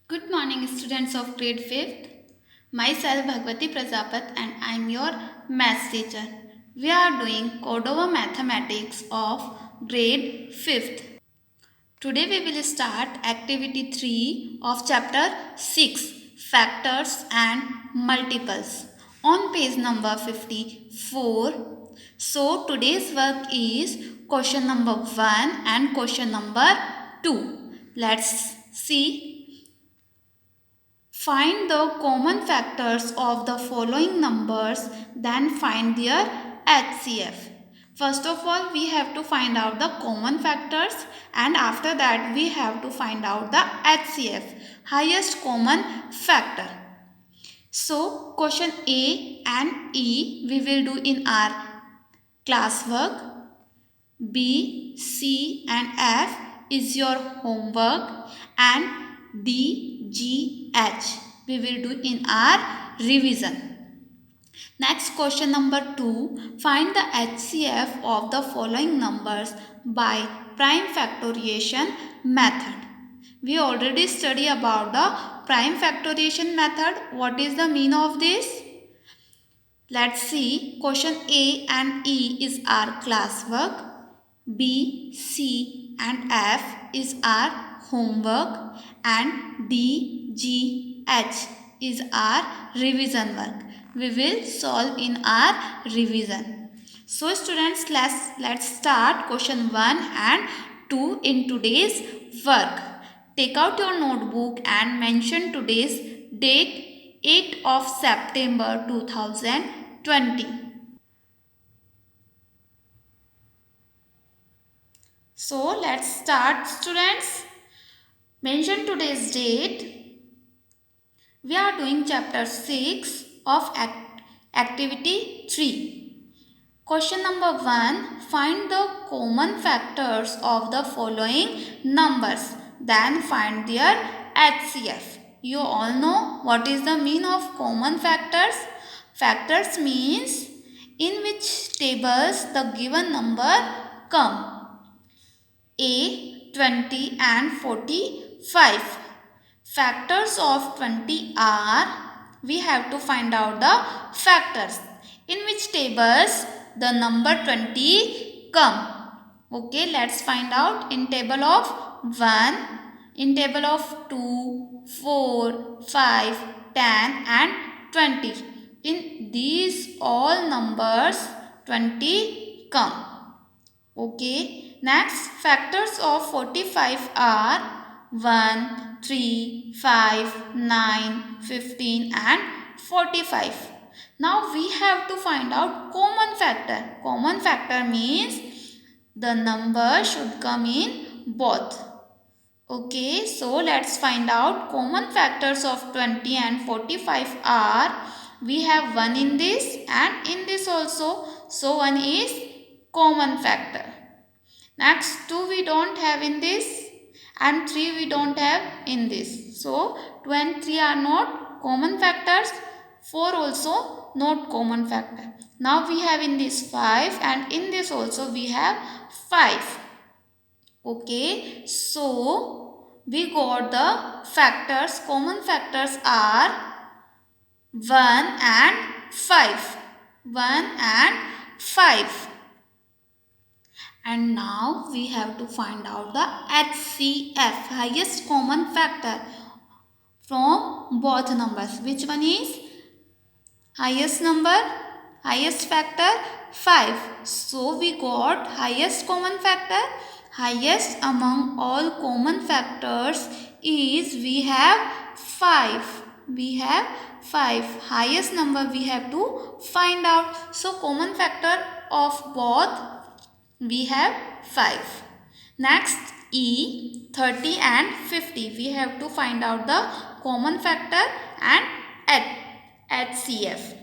Good morning, students of grade 5th. Myself Bhagwati Prajapat and I am your maths teacher. We are doing Cordova Mathematics of grade 5th. Today we will start activity 3 of chapter 6, Factors and Multiples, on page number 54. So today's work is question number 1 and question number 2. Let's see. Find the common factors of the following numbers, then find their HCF. First of all, we have to find out the common factors, and after that we have to find out the HCF, highest common factor. So, question A and E we will do in our classwork. B, C and F is your homework, and D, G, H we will do in our revision. Next, question number 2. Find the HCF of the following numbers by prime factorization method. We already studied about the prime factorization method. What is the meaning of this? Let's see. Question A and E is our classwork. B, C and F is our homework, and D, G, H is our revision work. We will solve in our revision. So students, let's start question 1 and 2 in today's work. Take out your notebook and mention today's date, 8th of September 2020. So let's start students. Mention today's date. We are doing chapter 6 of activity 3. Question number 1. Find the common factors of the following numbers. Then find their HCF. You all know what is the meaning of common factors. Factors means in which tables the given number come. A, 20 and 45. Factors of 20 are, we have to find out the factors. In which tables the number 20 come. Okay, let's find out in table of 1, in table of 2, 4, 5, 10 and 20. In these all numbers 20 come. Okay, next factors of 45 are 1, 3, 5, 9, 15 and 45. Now we have to find out common factor. Common factor means the number should come in both. Okay, so let's find out common factors of 20 and 45 are, we have 1 in this and in this also. So 1 is common factor. Next 2 we don't have in this and 3 we don't have in this. So 2 and 3 are not common factors. 4 also not common factor. Now we have in this 5 and in this also we have 5. Okay, so we got the factors. Common factors are 1 and 5. 1 and 5. And now we have to find out the HCF, highest common factor from both numbers. Which one is highest number? Highest factor 5. So we got highest common factor. Highest among all common factors is, we have 5. We have 5. Highest number we have to find out. So common factor of both we have 5. Next E, 30 and 50. We have to find out the common factor and HCF.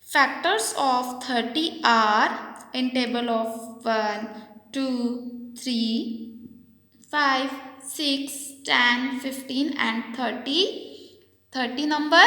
Factors of 30 are in table of 1, 2, 3, 5, 6, 10, 15 and 30. 30 number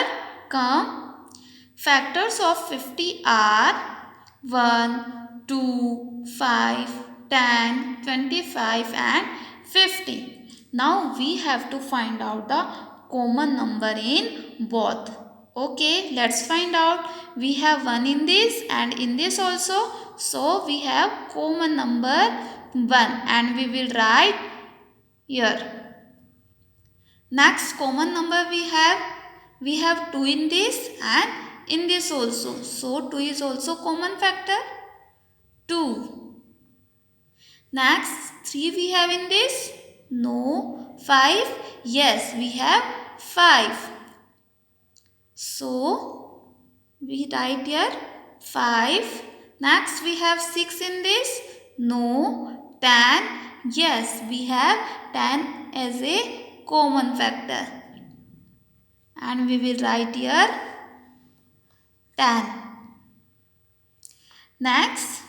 come. Factors of 50 are 1, 2, 5, 10, 25 and 50. Now we have to find out the common number in both. Okay, let's find out. We have 1 in this and in this also. So we have common number 1 and we will write here. Next common number we have 2 in this and in this also. So 2 is also common factor. 2. Next 3 we have in this. No. 5. Yes, we have 5. So we write here 5. Next we have 6 in this. No. 10. Yes, we have 10 as a common factor. And we will write here 10. Next,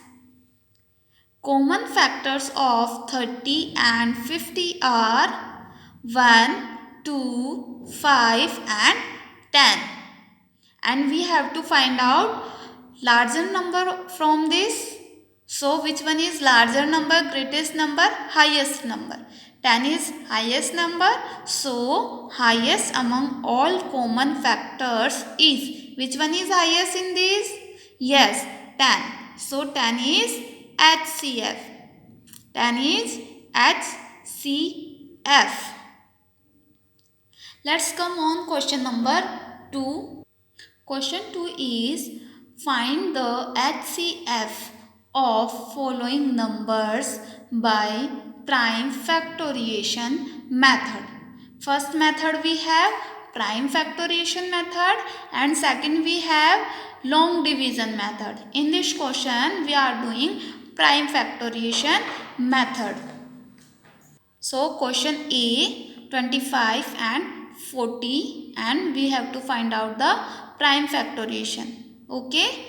common factors of 30 and 50 are 1, 2, 5 and 10. And we have to find out larger number from this. So which one is larger number, greatest number, highest number? 10 is highest number. So highest among all common factors is, which one is highest in this? Yes, 10. So 10 is HCF. 10 is HCF. Let's come on question number 2. Question 2 is find the HCF of following numbers by prime factorization method. First method we have prime factorization method and second we have long division method. In this question we are doing prime factorization method. So question A 25 and 40 and we have to find out the prime factorization. Okay.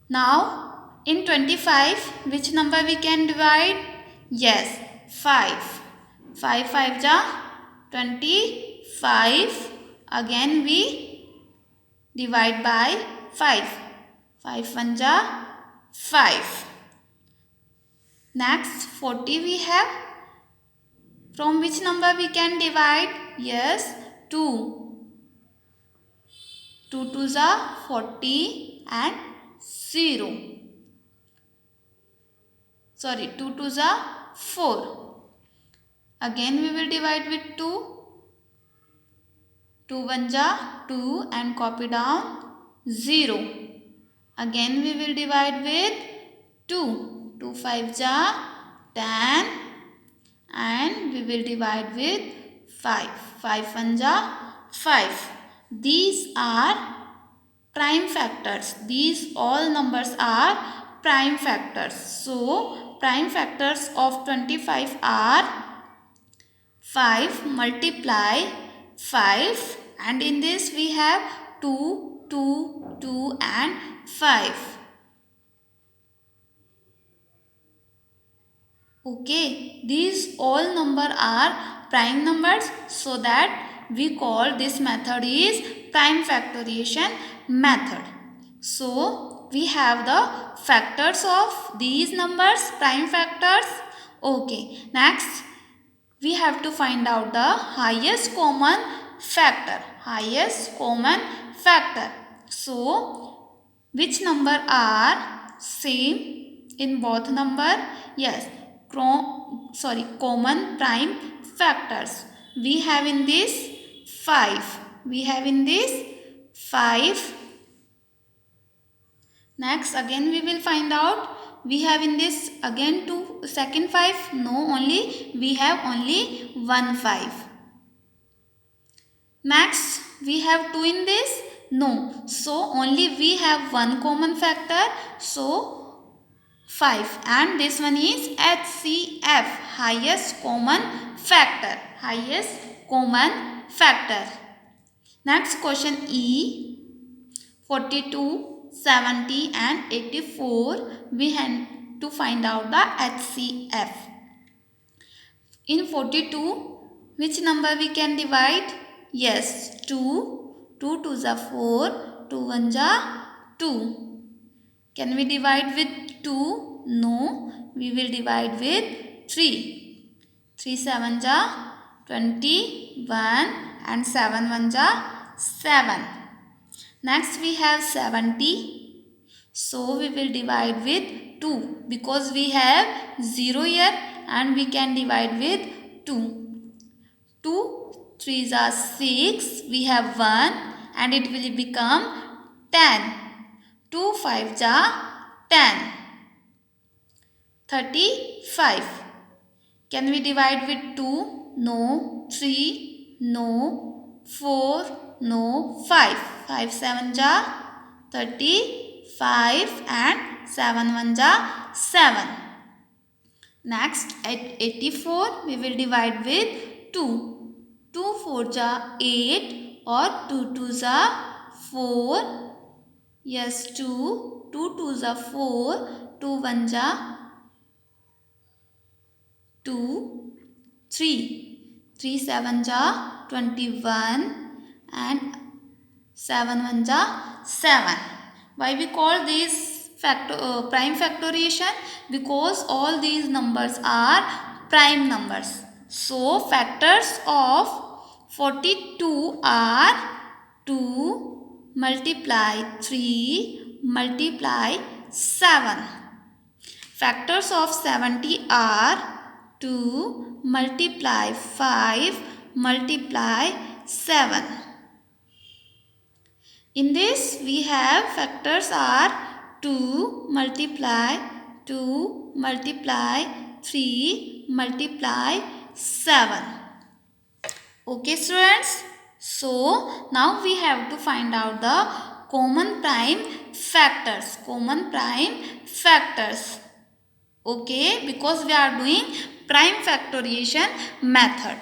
Now in 25 which number we can divide? Yes, 5. 5 5 ja 25. Again we divide by 5. 5 1 ja 5. Next 40 we have. From which number we can divide? Yes, 2. 2 2s are 40 and 0. Sorry, 2 2s are 4. Again we will divide with 2. 2 1s are 2 and copy down 0. Again we will divide with 2. 2 5s are 10 and we will divide with 5. 5 1s are 5. These are prime factors. These all numbers are prime factors. So, prime factors of 25 are 5 multiply 5 and in this we have 2, 2, 2 and 5. Okay, these all number are prime numbers, so that we call this method is prime factorization method. So we have the factors of these numbers, prime factors. Okay, next we have to find out the highest common factor. Highest common factor. So which number are same in both number? Yes, common prime factors. We have in this 5. We have in this 5. Next again we will find out. We have in this again 2 second 5. No, only we have only 1 5. Next we have 2 in this. No, so only we have one common factor. So 5 and this one is HCF, highest common factor. Highest common factor. Next question E 42, 70 and 84 we have to find out the HCF. In 42 which number we can divide? Yes, 2. 2 2s are 4. 2 1s are 2. Can we divide with 2? No. We will divide with 3. 3 7s are 21 and 7 1 ja 7. Next we have 70. So we will divide with 2 because we have 0 here and we can divide with 2. 2 3s are 6. We have 1 and it will become 10. 2 5s are 10. 35. Can we divide with 2? No. 3? No. 4? No. 5. 5 7s are 35 and 7 1s are 7. Next at 84 we will divide with 2. 2 4s are 8 or 2 2s are 4. Yes 2. 2 2s are 4. 2 1s are 2. 3. 3 7s are 21 and 7 1s are 7. Why we call this prime factorization? Because all these numbers are prime numbers. So factors of 42 are 2 multiply 3 multiply 7. Factors of 70 are 2 multiply 5 multiply 7. In this we have factors are 2 multiply 2 multiply 3 multiply 7. Okay students. So now we have to find out the common prime factors. Common prime factors. Okay, because we are doing prime factorization method.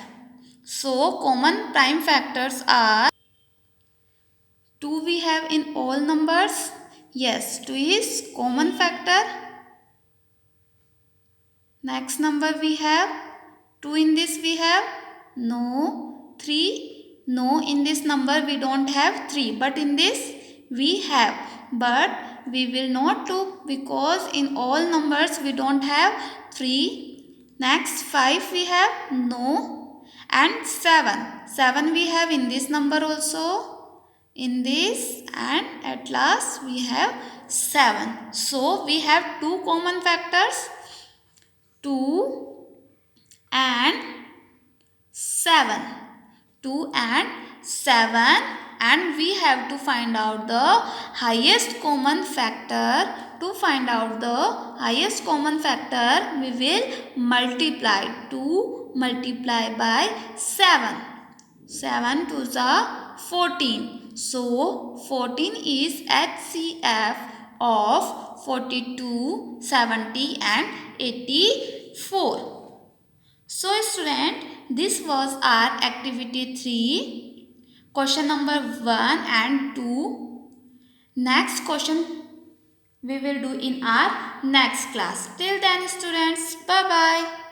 So common prime factors are 2 we have in all numbers. Yes, 2 is common factor. Next number we have 2 in this we have no. 3 no, in this number we don't have 3 but in this we have, but we will not do because in all numbers we don't have 3. Next 5 we have no and 7 we have in this number also, in this, and at last we have 7. So we have two common factors, 2 and 7. 2 and 7, and we have to find out the highest common factor. To find out the highest common factor, we will multiply 2 multiply by 7. 7 2s are 14. So 14 is HCF of 42, 70 and 84. So student, this was our activity 3, question number 1 and 2. Next question we will do in our next class. Till then students, bye bye.